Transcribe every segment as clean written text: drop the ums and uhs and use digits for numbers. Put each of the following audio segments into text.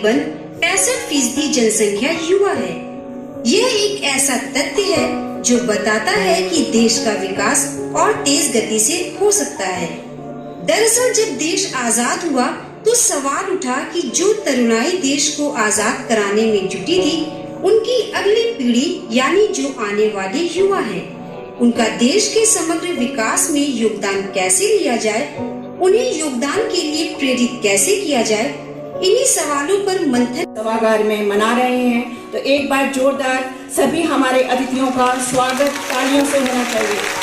करीबन 65% जनसंख्या युवा है। यह एक ऐसा तथ्य है जो बताता है कि देश का विकास और तेज गति से हो सकता है। दरअसल जब देश आजाद हुआ तो सवाल उठा कि जो तरुणाई देश को आजाद कराने में जुटी थी, उनकी अगली पीढ़ी यानी जो आने वाले युवा हैं, उनका देश के समग्र विकास में योगदान कैसे लिया जाए, उन्हें योगदान के लिए प्रेरित कैसे किया जाए, इन्हीं सवालों पर मंथन सभागार में मना रहे हैं। तो एक बार जोरदार सभी हमारे अतिथियों का स्वागत तालियों से होना चाहिए।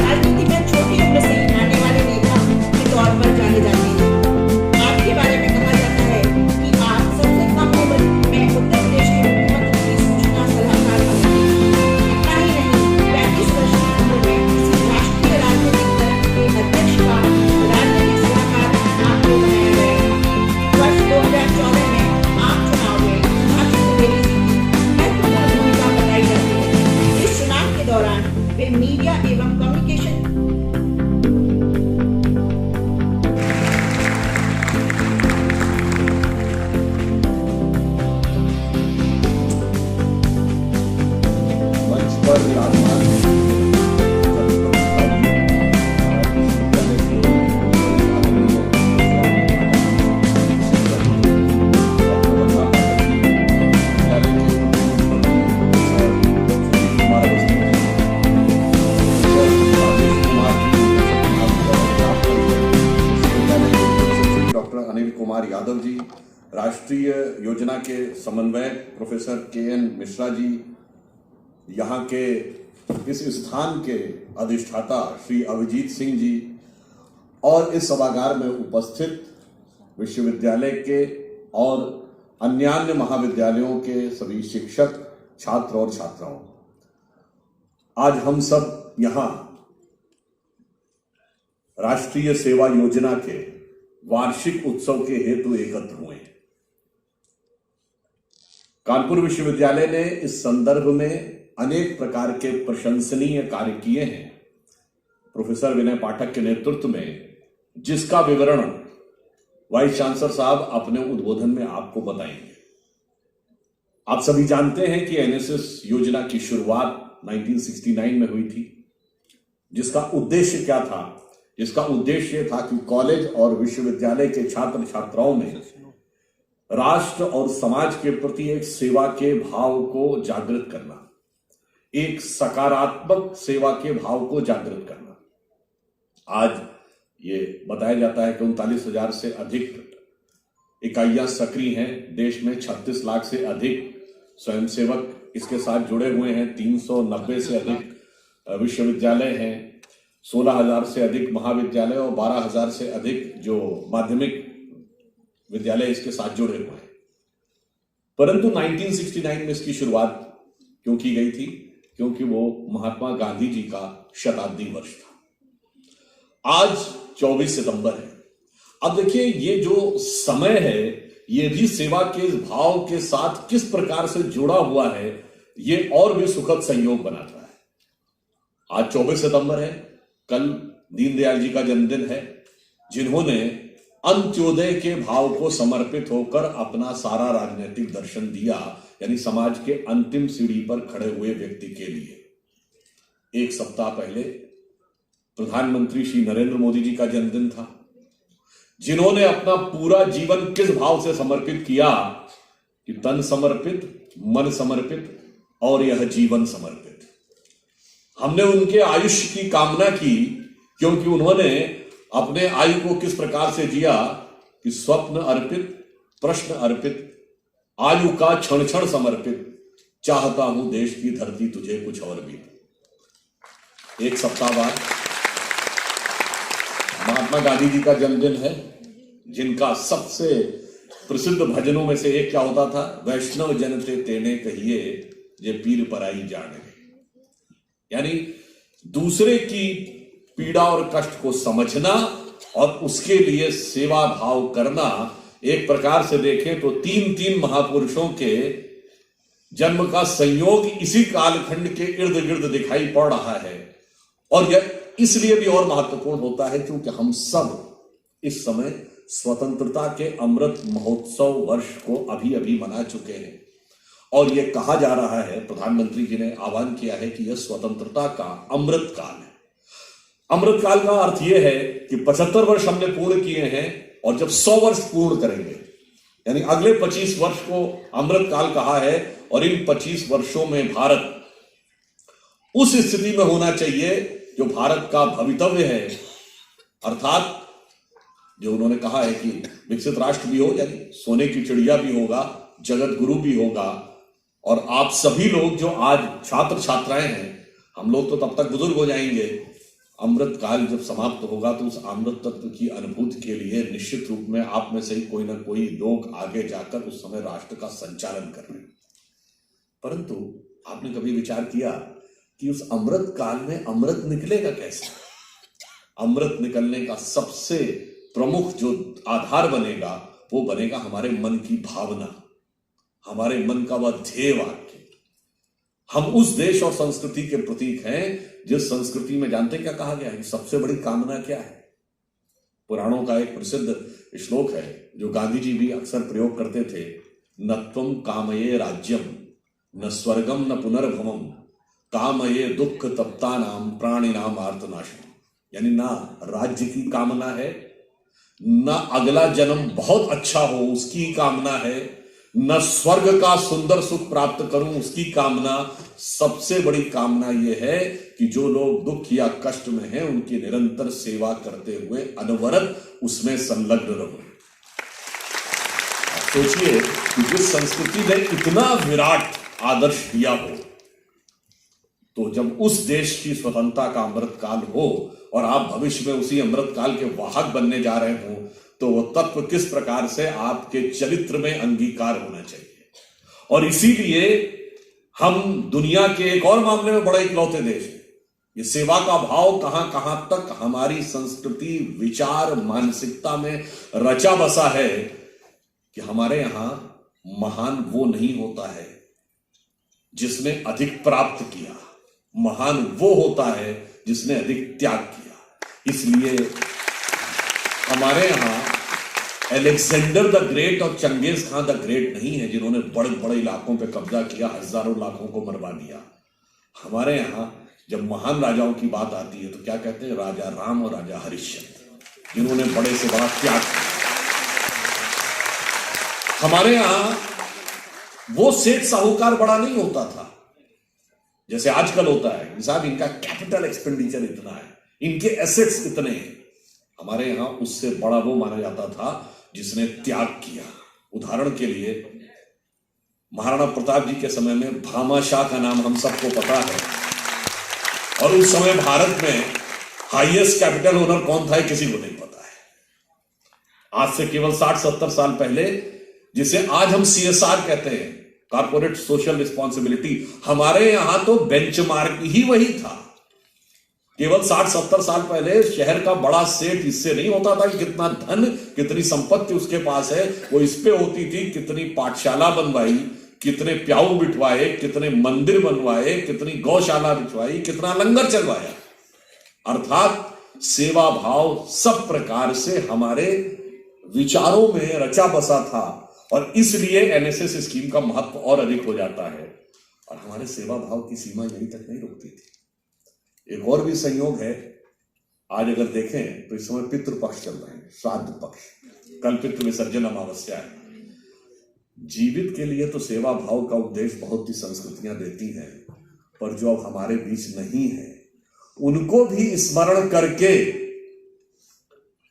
राजनीति में छोटी उम्र से आने वाले नेता के तौर पर जाने जाते हैं। आपके बारे में कहा जाता है कि आप सबसे कम उम्र में उत्तर प्रदेश के मुख्यमंत्री की सूचना सलाहकार बने। इतना ही नहीं, 35 वर्ष की उम्र में किसी राष्ट्रीय राजनीतिक दल के अध्यक्ष का राजनीतिक सलाहकार आपको बनाया गया। वर्ष 2014 में आम चुनाव में भाजपा त्रिवेदी जी की महत्वपूर्ण भूमिका बताई जाती है। इस चुनाव के दौरान वे मीडिया एवं कम्युनिकेशन मंच पर विराजमान डॉक्टर अनिल कुमार यादव जी, राष्ट्रीय योजना के समन्वयक प्रोफेसर के.एन. मिश्रा जी, यहाँ के इस स्थान के अधिष्ठाता श्री अभिजीत सिंह जी और इस सभागार में उपस्थित विश्वविद्यालय के और अन्य महाविद्यालयों के सभी शिक्षक, छात्र और छात्राओं, आज हम सब यहाँ राष्ट्रीय सेवा योजना के वार्षिक उत्सव के हेतु एकत्र हुए हैं। कानपुर विश्वविद्यालय ने इस संदर्भ में अनेक प्रकार के प्रशंसनीय कार्य किए हैं। प्रोफेसर विनय पाठक के नेतृत्व में, जिसका विवरण वाइस चांसलर साहब अपने उद्बोधन में आपको बताएंगे। आप सभी जानते हैं कि एनएसएस योजना की शुरुआत 1969 में हुई थी, जिसका उद्देश्य क्या था? इसका उद्देश्य था कि कॉलेज और विश्वविद्यालय के छात्र छात्राओं में राष्ट्र और समाज के प्रति एक सेवा के भाव को जागृत करना, एक सकारात्मक सेवा के भाव को जागृत करना। आज ये बताया जाता है कि 39,000 से अधिक इकाइयां सक्रिय हैं। देश में 36 लाख से अधिक स्वयंसेवक इसके साथ जुड़े हुए हैं। 390 से अधिक विश्वविद्यालय हैं, 16,000 से अधिक महाविद्यालय और 12,000 से अधिक जो माध्यमिक विद्यालय इसके साथ जुड़े हुए हैं। परंतु 1969 में इसकी शुरुआत क्यों की गई थी? क्योंकि वो महात्मा गांधी जी का शताब्दी वर्ष था। आज 24 सितंबर है। अब देखिए, ये जो समय है, ये भी सेवा के भाव के साथ किस प्रकार से जुड़ा हुआ है, ये और भी सुखद संयोग बनाता है। आज 24 सितंबर है, कल दीनदयाल जी का जन्मदिन है, जिन्होंने अंत्योदय के भाव को समर्पित होकर अपना सारा राजनीतिक दर्शन दिया, यानी समाज के अंतिम सीढ़ी पर खड़े हुए व्यक्ति के लिए। एक सप्ताह पहले प्रधानमंत्री श्री नरेंद्र मोदी जी का जन्मदिन था, जिन्होंने अपना पूरा जीवन किस भाव से समर्पित किया कि तन समर्पित, मन समर्पित और यह जीवन समर्पित। हमने उनके आयुष्य की कामना की, क्योंकि उन्होंने अपने आयु को किस प्रकार से जिया कि स्वप्न अर्पित, प्रश्न अर्पित, आयु का क्षण क्षण समर्पित, चाहता हूं देश की धरती तुझे कुछ और भी। एक सप्ताह बाद महात्मा गांधी जी का जन्मदिन है, जिनका सबसे प्रसिद्ध भजनों में से एक क्या होता था? वैष्णव जन ते तेने कहिए जे पीर पराई जाने। यानी दूसरे की पीड़ा और कष्ट को समझना और उसके लिए सेवा भाव करना। एक प्रकार से देखें तो तीन महापुरुषों के जन्म का संयोग इसी कालखंड के इर्द गिर्द दिखाई पड़ रहा है। और यह इसलिए भी और महत्वपूर्ण होता है क्योंकि हम सब इस समय स्वतंत्रता के अमृत महोत्सव वर्ष को अभी अभी मना चुके हैं। और यह कहा जा रहा है, प्रधानमंत्री जी ने आह्वान किया है कि यह स्वतंत्रता का अमृत काल है। अमृत काल का अर्थ यह है कि 75 वर्ष हमने पूर्ण किए हैं और जब 100 वर्ष पूर्ण करेंगे, यानी अगले 25 वर्ष को अमृत काल कहा है। और इन 25 वर्षों में भारत उस स्थिति में होना चाहिए जो भारत का भवितव्य है, अर्थात जो उन्होंने कहा है कि विकसित राष्ट्र भी हो, यानी सोने की चिड़िया भी होगा, जगत गुरु भी होगा। और आप सभी लोग जो आज छात्र छात्राएं हैं, हम लोग तो तब तक बुजुर्ग हो जाएंगे। अमृत काल जब समाप्त होगा तो उस अमृत तत्व की अनुभूति के लिए निश्चित रूप में आप में से ही कोई ना कोई लोग आगे जाकर उस समय राष्ट्र का संचालन कर रहे हैं। परंतु आपने कभी विचार किया कि उस अमृत काल में अमृत निकलेगा कैसे? अमृत निकलने का सबसे प्रमुख जो आधार बनेगा वो बनेगा हमारे मन की भावना, हमारे मन का वह ध्येय वाक्य। हम उस देश और संस्कृति के प्रतीक हैं जिस संस्कृति में जानते क्या कहा गया है? सबसे बड़ी कामना क्या है? पुराणों का एक प्रसिद्ध श्लोक है जो गांधी जी भी अक्सर प्रयोग करते थे, न त्वं कामये राज्यम न स्वर्गम न पुनर्भवम कामये दुख तप्तानाम प्राणिनाम आर्तनाशम। यानी ना राज्य की कामना है, ना अगला जन्म बहुत अच्छा हो उसकी कामना है, न स्वर्ग का सुंदर सुख प्राप्त करूं उसकी कामना। सबसे बड़ी कामना यह है कि जो लोग दुख या कष्ट में हैं उनकी निरंतर सेवा करते हुए अनवरत उसमें संलग्न रहूं। सोचिए कि जिस संस्कृति ने इतना विराट आदर्श दिया हो, तो जब उस देश की स्वतंत्रता का अमृत काल हो और आप भविष्य में उसी अमृत काल के वाहक बनने जा रहे हो, तो वो तत्व किस प्रकार से आपके चरित्र में अंगीकार होना चाहिए। और इसीलिए हम दुनिया के एक और मामले में बड़े इकलौते देश हैं। ये सेवा का भाव कहां कहां तक हमारी संस्कृति, विचार, मानसिकता में रचा बसा है कि हमारे यहां महान वो नहीं होता है जिसने अधिक प्राप्त किया, महान वो होता है जिसने अधिक त्याग किया। इसलिए हमारे यहां अलेक्जेंडर द ग्रेट और चंगेज खान द ग्रेट नहीं है जिन्होंने बड़े बड़े इलाकों पे कब्जा किया, हजारों लाखों को मरवा दिया। हमारे यहां जब महान राजाओं की बात आती है तो क्या कहते हैं? राजा राम और राजा हरिश्चंद्र, जिन्होंने बड़े से बड़ा त्याग किया। हमारे यहां वो सेठ साहूकार बड़ा नहीं होता था जैसे आजकल होता है, साहब इनका कैपिटल एक्सपेंडिचर इतना है, इनके एसेट्स इतने हैं। हमारे यहां उससे बड़ा वो माना जाता था जिसने त्याग किया। उदाहरण के लिए महाराणा प्रताप जी के समय में भामाशाह का नाम हम सबको पता है, और उस समय भारत में हाईएस्ट कैपिटल ओनर कौन था किसी को नहीं पता है। आज से केवल 60-70 साल पहले, जिसे आज हम CSR कहते हैं, कॉर्पोरेट सोशल रिस्पॉन्सिबिलिटी, हमारे यहां तो बेंचमार्क ही वही था। केवल 60-70 साल पहले शहर का बड़ा सेठ इससे नहीं होता था कि कितना धन, कितनी संपत्ति उसके पास है, वो इस पे होती थी कितनी पाठशाला बनवाई, कितने प्याऊ बिठवाए, कितने मंदिर बनवाए, कितनी गौशाला बिठवाई, कितना लंगर चलवाया। अर्थात सेवा भाव सब प्रकार से हमारे विचारों में रचा बसा था, और इसलिए NSS स्कीम का महत्व और अधिक हो जाता है। और हमारे सेवा भाव की सीमा यहीं तक नहीं रुकती थी। एक और भी संयोग है, आज अगर देखें तो इस समय पितृपक्ष चल रहे हैं, श्राद्ध पक्ष, कल पितृ विसर्जन अमावस्या है। जीवित के लिए तो सेवा भाव का उपदेश बहुत सी संस्कृतियां देती हैं, पर जो अब हमारे बीच नहीं है उनको भी स्मरण करके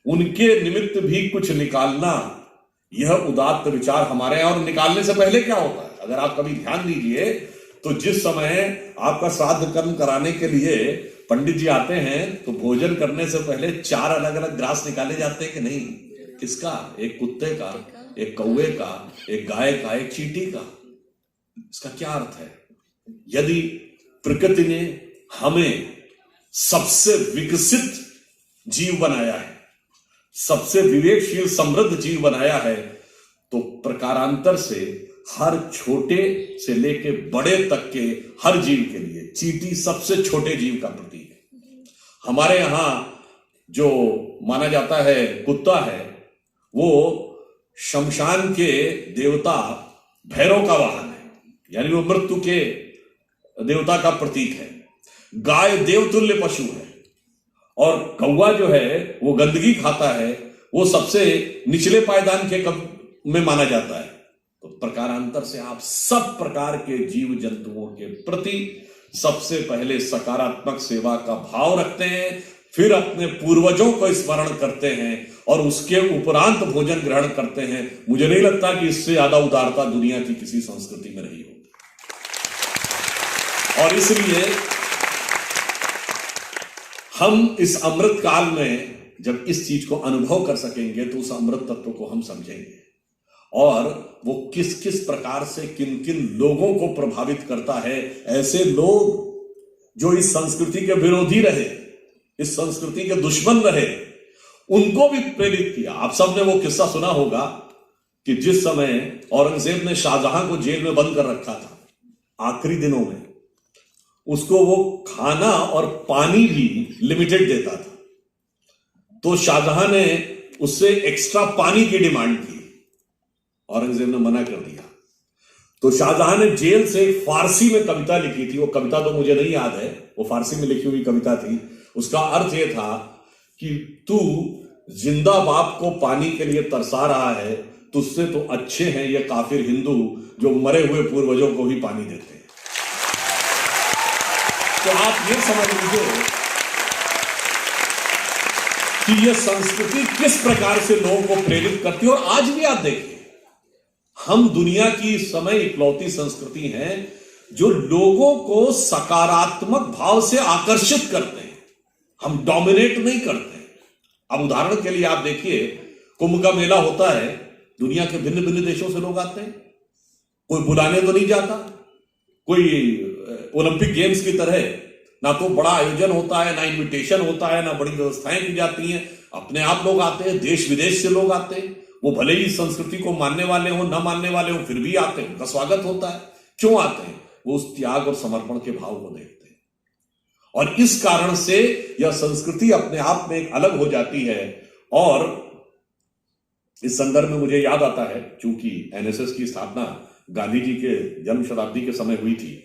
उनके निमित्त भी कुछ निकालना, यह उदात्त विचार हमारे यहां। और निकालने से पहले क्या होता है, अगर आप कभी ध्यान दीजिए तो जिस समय आपका श्राद्ध कर्म कराने के लिए पंडित जी आते हैं तो भोजन करने से पहले 4 अलग अलग ग्रास निकाले जाते हैं कि नहीं? किसका? एक कुत्ते का, एक कौवे का, एक गाय का, एक चींटी का। इसका क्या अर्थ है? यदि प्रकृति ने हमें सबसे विकसित जीव बनाया है, सबसे विवेकशील समृद्ध जीव बनाया है, तो प्रकारांतर से हर छोटे से लेके बड़े तक के हर जीव के लिए चींटी सबसे छोटे जीव का प्रतीक है। हमारे यहां जो माना जाता है कुत्ता है, वो शमशान के देवता भैरव का वाहन है, यानी वो मृत्यु के देवता का प्रतीक है। गाय देवतुल्य पशु है, और कौवा जो है वो गंदगी खाता है, वो सबसे निचले पायदान के में माना जाता है। तो प्रकारांतर से आप सब प्रकार के जीव जंतुओं के प्रति सबसे पहले सकारात्मक सेवा का भाव रखते हैं, फिर अपने पूर्वजों को स्मरण करते हैं और उसके उपरांत भोजन ग्रहण करते हैं। मुझे नहीं लगता कि इससे ज्यादा उदारता दुनिया की किसी संस्कृति में रही होगी। और इसलिए हम इस अमृत काल में जब इस चीज को अनुभव कर सकेंगे तो उस अमृत तत्व को हम समझेंगे, और वो किस किस प्रकार से किन किन लोगों को प्रभावित करता है। ऐसे लोग जो इस संस्कृति के विरोधी रहे, इस संस्कृति के दुश्मन रहे, उनको भी प्रेरित किया। आप सबने वो किस्सा सुना होगा कि जिस समय औरंगजेब ने शाहजहां को जेल में बंद कर रखा था, आखिरी दिनों में उसको वो खाना और पानी भी लिमिटेड देता था, तो शाहजहां ने उससे एक्स्ट्रा पानी की डिमांड की। औरंगजेब ने मना कर दिया। तो शाहजहां ने जेल से एक फारसी में कविता लिखी थी। वो कविता तो मुझे नहीं याद है, वो फारसी में लिखी हुई कविता थी। उसका अर्थ यह था कि तू जिंदा बाप को पानी के लिए तरसा रहा है, तुझसे तो अच्छे हैं ये काफिर हिंदू जो मरे हुए पूर्वजों को भी पानी देते हैं। तो आप ये समझ लीजिए कि यह संस्कृति किस प्रकार से लोगों को प्रेरित करती है। और आज भी आप देखिए, हम दुनिया की इस समय इकलौती संस्कृति हैं जो लोगों को सकारात्मक भाव से आकर्षित करते हैं, हम डोमिनेट नहीं करते हैं। अब उदाहरण के लिए आप देखिए, कुंभ का मेला होता है, दुनिया के भिन्न भिन्न देशों से लोग आते हैं, कोई बुलाने तो नहीं जाता। कोई ओलंपिक गेम्स की तरह ना तो बड़ा आयोजन होता है, ना इन्विटेशन होता है, ना बड़ी व्यवस्थाएं की जाती हैं। अपने आप लोग आते हैं, देश विदेश से लोग आते हैं। वो भले ही संस्कृति को मानने वाले हो, ना मानने वाले हो, फिर भी आते हैं, उनका स्वागत होता है। क्यों आते हैं? वो उस त्याग और समर्पण के भाव को देखते हैं। और इस कारण से यह संस्कृति अपने आप में एक अलग हो जाती है। और इस संदर्भ में मुझे याद आता है, चूंकि एनएसएस की स्थापना गांधी जी के जन्म शताब्दी के समय हुई थी।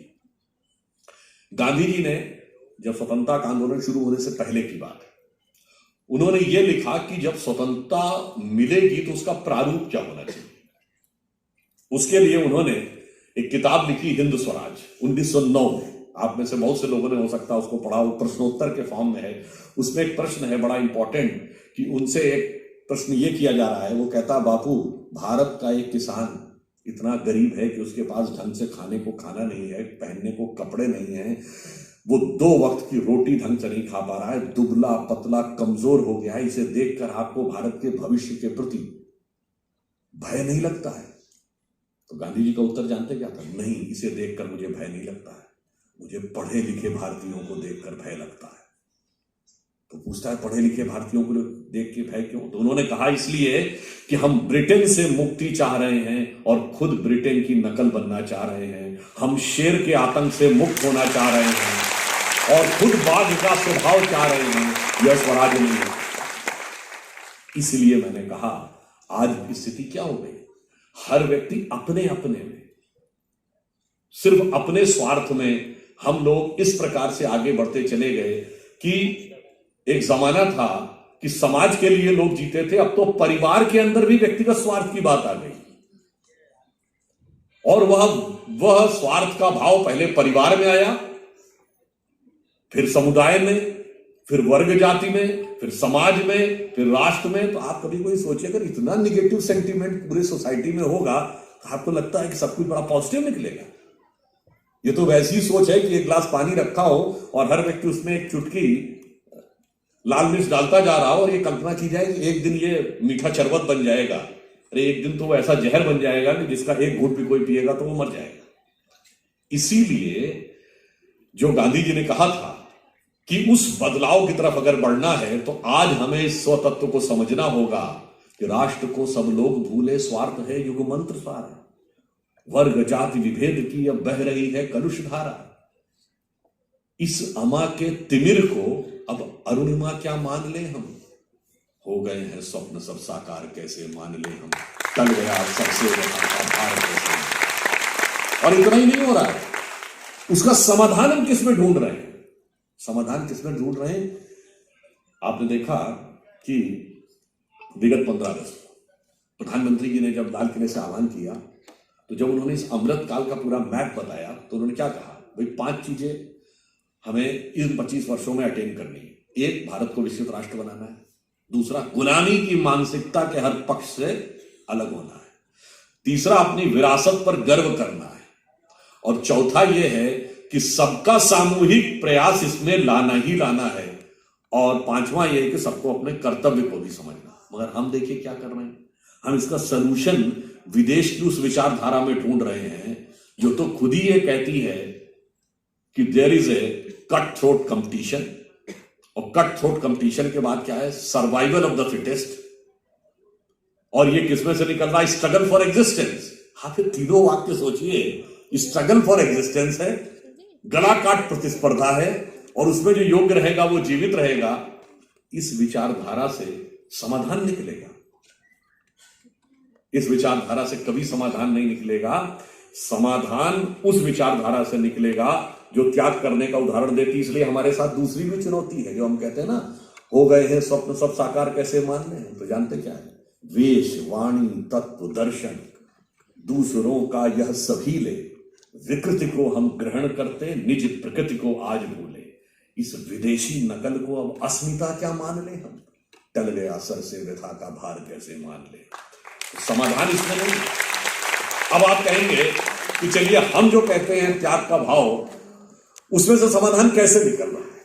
गांधी जी ने जब स्वतंत्रता का आंदोलन शुरू होने से पहले की बात है, उन्होंने ये लिखा कि जब स्वतंत्रता मिलेगी तो उसका प्रारूप क्या होना चाहिए। उसके लिए उन्होंने एक किताब लिखी, हिंद स्वराज, 1909 में। आप में से बहुत से लोगों ने हो सकता है उसको पढ़ा हो, प्रश्नोत्तर के फॉर्म में है। उसमें एक प्रश्न है बड़ा इंपॉर्टेंट, कि उनसे एक प्रश्न ये किया जा रहा है। वो कहता, बापू, भारत का एक किसान इतना गरीब है कि उसके पास ढंग से खाने को खाना नहीं है, पहनने को कपड़े नहीं है, वो 2 वक्त की रोटी ढंग से नहीं खा पा रहा है, दुबला पतला कमजोर हो गया है। इसे देखकर आपको भारत के भविष्य के प्रति भय नहीं लगता है? तो गांधी जी का उत्तर जानते क्या था? नहीं, इसे देखकर मुझे भय नहीं लगता है, मुझे पढ़े लिखे भारतीयों को देखकर भय लगता है। तो पूछता है, पढ़े लिखे भारतीयों को देख के भय क्यों? तो उन्होंने कहा, इसलिए कि हम ब्रिटेन से मुक्ति चाह रहे हैं और खुद ब्रिटेन की नकल बनना चाह रहे हैं। हम शेर के आतंक से मुक्त होना चाह रहे हैं और खुद बाघ का स्वभाव चाह रहे हैं। यह स्वराज नहीं है। इसलिए मैंने कहा, आज की स्थिति क्या हो गई? हर व्यक्ति अपने अपने में, सिर्फ अपने स्वार्थ में हम लोग इस प्रकार से आगे बढ़ते चले गए कि एक जमाना था कि समाज के लिए लोग जीते थे, अब तो परिवार के अंदर भी व्यक्तिगत स्वार्थ की बात आ गई। और वह स्वार्थ का भाव पहले परिवार में आया, फिर समुदाय में, फिर वर्ग जाति में, फिर समाज में, फिर राष्ट्र में। तो आप कभी कोई सोचिए, अगर इतना निगेटिव सेंटीमेंट पूरी सोसाइटी में होगा तो आपको लगता है कि सब कुछ बड़ा पॉजिटिव निकलेगा? ये तो वैसी सोच है कि एक गिलास पानी रखा हो और हर व्यक्ति उसमें एक चुटकी लाल मिर्च डालता जा रहा हो और ये कल्पना की जाए कि एक दिन ये मीठा शरबत बन जाएगा। अरे एक दिन तो वो ऐसा जहर बन जाएगा कि जिसका एक घूंट भी कोई पिएगा तो वो मर जाएगा। इसीलिए जो गांधी जी ने कहा था कि उस बदलाव की तरफ अगर बढ़ना है तो आज हमें इस स्वतत्व को समझना होगा कि राष्ट्र को सब लोग भूले स्वार्थ है युग मंत्र सारा, वर्ग जाति विभेद की अब बह रही है कलुष धारा। इस अमा के तिमिर को अब अरुणिमा क्या मान ले हम, हो गए हैं स्वप्न सब साकार कैसे मान ले हम, टल गया सबसे बड़ा भार कैसे। और इतना ही नहीं हो रहा है, उसका समाधान हम किसमें ढूंढ रहे हैं? समाधान किसमें ढूंढ रहे हैं? आपने देखा कि विगत 15 अगस्त प्रधानमंत्री जी ने जब लाल किले से आह्वान किया तो जब उन्होंने इस अमृत काल का पूरा मैप बताया तो उन्होंने क्या कहा, भाई 5 चीजें हमें इन 25 वर्षों में अटेन करनी है। एक, भारत को विकसित राष्ट्र बनाना है। दूसरा, गुलामी की मानसिकता के हर पक्ष से अलग होना है। तीसरा, अपनी विरासत पर गर्व करना है। और चौथा यह है कि सबका सामूहिक प्रयास इसमें लाना ही लाना है। और पांचवा यह है कि सबको अपने कर्तव्य को भी समझना। मगर हम देखिए क्या कर रहे हैं, हम इसका सलूशन विदेश की उस विचारधारा में ढूंढ रहे हैं जो तो खुद ही ये कहती है कि there is a cut throat competition, और कट थ्रोट कंपटीशन के बाद क्या है, सर्वाइवल ऑफ द फिटेस्ट। और ये किसमें से निकल रहा है, स्ट्रगल फॉर एग्जिस्टेंस। हाँ, फिर तीनों वाक्य सोचिए, स्ट्रगल फॉर एग्जिस्टेंस है, गला काट प्रतिस्पर्धा है, और उसमें जो योग्य रहेगा वो जीवित रहेगा। इस विचारधारा से समाधान निकलेगा? इस विचारधारा से कभी समाधान नहीं निकलेगा। समाधान उस विचारधारा से निकलेगा जो त्याग करने का उदाहरण देती। इसलिए हमारे साथ दूसरी भी चुनौती है, जो हम कहते हैं ना, हो गए हैं स्वप्न सब साकार कैसे मानने हैं। तो जानते क्या है, वेश वाणी तत्व दर्शन दूसरों का यह सभी ले, विकृति को हम ग्रहण करते निज प्रकृति को आज भूले। इस विदेशी नकल को अब अस्मिता क्या मान ले हम, टल गया सर से व्यथा का भार कैसे मान ले। समाधान इसमें नहीं। अब आप कहेंगे कि चलिए हम जो कहते हैं त्याग का भाव, उसमें से समाधान कैसे निकल रहा है।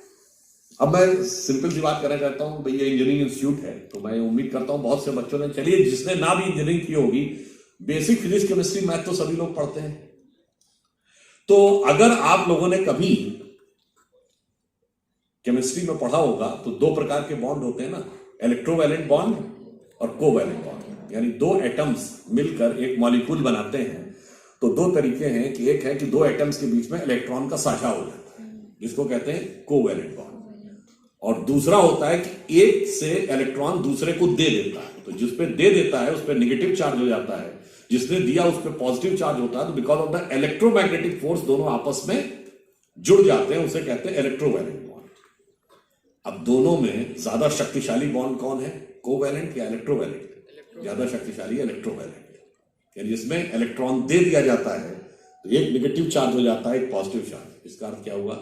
अब मैं सिंपल सी बात करना चाहता हूं, भैया इंजीनियरिंग इंस्टीट्यूट है तो मैं उम्मीद करता हूं बहुत से बच्चों ने, चलिए जिसने ना भी इंजीनियरिंग की होगी, बेसिक फिजिक्स केमिस्ट्री मैथ तो सभी लोग पढ़ते हैं। तो अगर आप लोगों ने कभी केमिस्ट्री में पढ़ा होगा तो 2 प्रकार के बॉन्ड होते हैं ना, इलेक्ट्रोवैलेंट बॉन्ड और कोवैलेंट बॉन्ड। यानी 2 एटम्स मिलकर एक मॉलिक्यूल बनाते हैं। तो 2 तरीके हैं कि एक है कि 2 एटम्स के बीच में इलेक्ट्रॉन का साझा हो जाता है, जिसको कहते हैं कोवैलेंट बॉन्ड। और दूसरा होता है कि एक से इलेक्ट्रॉन दूसरे को दे देता है। तो जिस पे दे देता है उस पर नेगेटिव चार्ज हो जाता है, जिसने दिया उस पर पॉजिटिव चार्ज होता है। तो because of the electromagnetic force दोनों आपस में जुड़ जाते हैं, उसे कहते हैं इलेक्ट्रोवैलेंट बॉन्ड। अब दोनों में ज्यादा शक्तिशाली बॉन्ड कौन है, कोवैलेंट या इलेक्ट्रोवैलेंट? ज्यादा शक्तिशाली इलेक्ट्रोवैलेंट। यानी जिसमें इलेक्ट्रॉन दे दिया जाता है तो एक नेगेटिव चार्ज हो जाता है, एक पॉजिटिव चार्ज। इसका अर्थ क्या हुआ,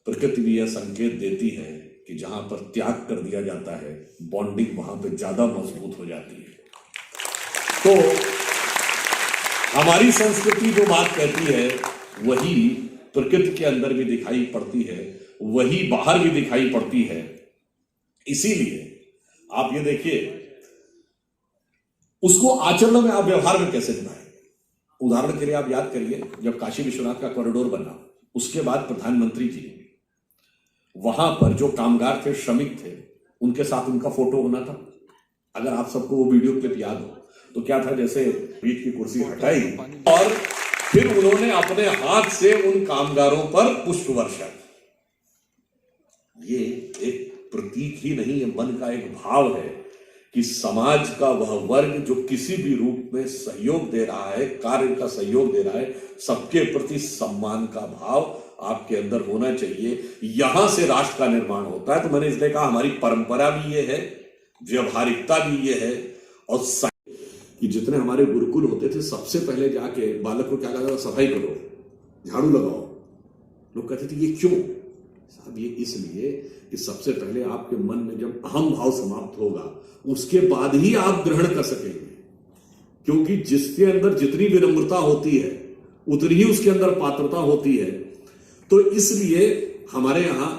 प्रकृति भी यह संकेत देती है कि जहां पर त्याग कर दिया जाता है बॉन्डिंग वहां पे ज्यादा मजबूत हो जाती है। तो हमारी संस्कृति जो बात कहती है वही प्रकृति के अंदर भी दिखाई पड़ती है, वही बाहर भी दिखाई पड़ती है। इसीलिए आप ये देखिए, उसको आचरण में आप व्यवहार में कैसे बनाएंगे। उदाहरण के लिए आप याद करिए, जब काशी विश्वनाथ का कॉरिडोर बना, उसके बाद प्रधानमंत्री जी वहां पर जो कामगार थे, श्रमिक थे, उनके साथ उनका फोटो होना था। अगर आप सबको वो वीडियो क्लिप याद हो तो क्या था, जैसे बीच की कुर्सी हटाई और फिर उन्होंने अपने हाथ से उन कामगारों पर पुष्प वर्षा की। ये एक प्रतीक ही नहीं है, मन का एक भाव है कि समाज का वह वर्ग जो किसी भी रूप में सहयोग दे रहा है, कार्य का सहयोग दे रहा है, सबके प्रति सम्मान का भाव आपके अंदर होना चाहिए। यहां से राष्ट्र का निर्माण होता है। तो मैंने इसलिए कहा हमारी परंपरा भी ये है, व्यवहारिकता भी ये है। और कि जितने हमारे गुरुकुल होते थे, सबसे पहले जाके बालक को क्या कहता था, सफाई करो, झाड़ू लगाओ। लोग कहते थे ये क्यों साहब, ये इसलिए कि सबसे पहले आपके मन में जब अहम भाव समाप्त होगा उसके बाद ही आप ग्रहण कर सकेंगे। क्योंकि जिसके अंदर जितनी विनम्रता होती है उतनी ही उसके अंदर पात्रता होती है। तो इसलिए हमारे यहाँ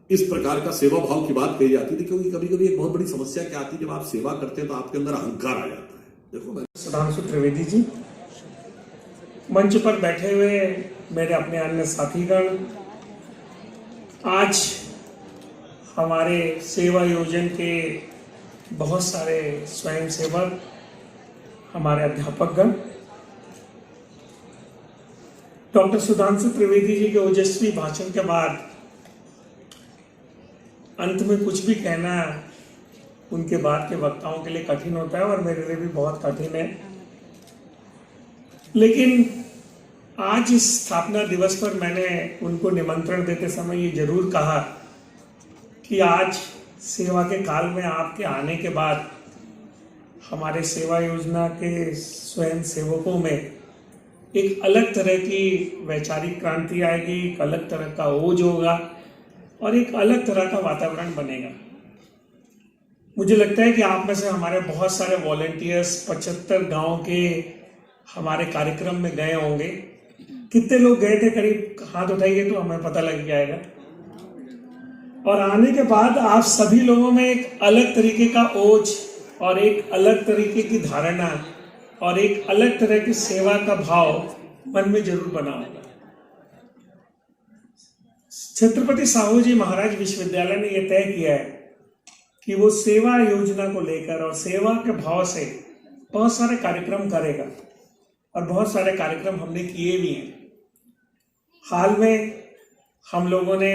इस प्रकार का सेवा भाव की बात कही जाती थी, क्योंकि कभी कभी एक बहुत बड़ी समस्या क्या आती है, जब आप सेवा करते हैं तो आपके अंदर अहंकार आ जाता है। देखो, सुधांशु त्रिवेदी जी, मंच पर बैठे हुए मेरे अपने अन्य साथीगण, आज हमारे सेवा योजन के बहुत सारे स्वयंसेवक, हमारे अध्यापकगण, डॉक्टर सुधांशु त्रिवेदी जी के ओजस्वी भाषण के बाद अंत में कुछ भी कहना उनके बाद के वक्ताओं के लिए कठिन होता है और मेरे लिए भी बहुत कठिन है। लेकिन आज इस स्थापना दिवस पर मैंने उनको निमंत्रण देते समय ये जरूर कहा कि आज सेवा के काल में आपके आने के बाद हमारे सेवा योजना के स्वयं सेवकों में एक अलग तरह की वैचारिक क्रांति आएगी, एक अलग तरह का ओज होगा और एक अलग तरह का वातावरण बनेगा। मुझे लगता है कि आप में से हमारे बहुत सारे वॉलंटियर्स 75 गांव के हमारे कार्यक्रम में गए होंगे। कितने लोग गए थे, करीब हाथ उठाइए तो हमें पता लग जाएगा। और आने के बाद आप सभी लोगों में एक अलग तरीके का ओज और एक अलग तरीके की धारणा और एक अलग तरह की सेवा का भाव मन में जरूर बना होगा। छत्रपति साहू जी महाराज विश्वविद्यालय ने यह तय किया है कि वो सेवा योजना को लेकर और सेवा के भाव से बहुत सारे कार्यक्रम करेगा और बहुत सारे कार्यक्रम हमने किए भी हैं। हाल में हम लोगों ने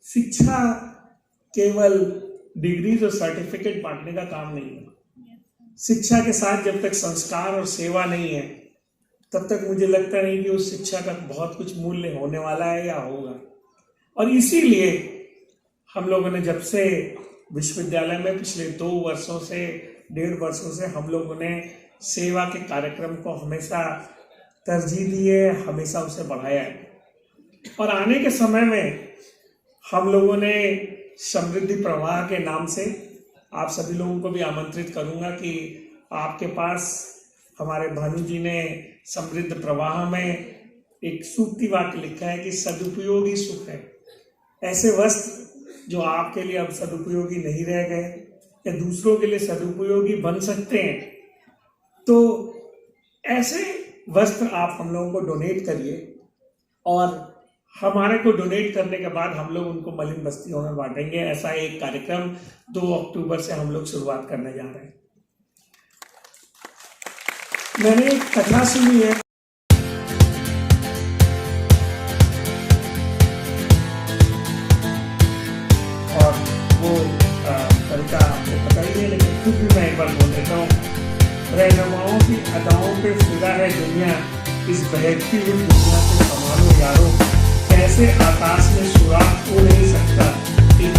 शिक्षा केवल डिग्रीज और सर्टिफिकेट बांटने का काम नहीं है। शिक्षा के साथ जब तक संस्कार और सेवा नहीं है तब तक मुझे लगता नहीं कि उस शिक्षा का बहुत कुछ मूल्य होने वाला है या होगा। और इसीलिए हम लोगों ने जब से विश्वविद्यालय में पिछले 2 वर्षों से 1.5 वर्षों से हम लोगों ने सेवा के कार्यक्रम को हमेशा तरजीह दी है, हमेशा उसे बढ़ाया है। और आने के समय में हम लोगों ने समृद्धि प्रवाह के नाम से आप सभी लोगों को भी आमंत्रित करूंगा कि आपके पास हमारे भानु जी ने समृद्ध प्रवाह में एक सूक्ति वाक्य लिखा है कि सदुपयोगी सुख है। ऐसे वस्त्र जो आपके लिए अब सदुपयोगी नहीं रह गए या दूसरों के लिए सदुपयोगी बन सकते हैं, तो ऐसे वस्त्र आप हम लोगों को डोनेट करिए और हमारे को डोनेट करने के बाद हम लोग उनको मलिन बस्तियों में बांटेंगे। ऐसा एक कार्यक्रम 2 अक्टूबर से हम लोग शुरुआत करने जा रहे हैं। मैंने एक कथा सुनी है, और वो कविता आपको पता ही है, लेकिन खुद भी मैं एक बार बोल देता हूँ। रहनुमाओं की अदाओं पे फिदा है दुनिया, इस बहकती हुई दुनिया को संभालो यारो, कैसे आकाश में सुराख हो नहीं सकता एक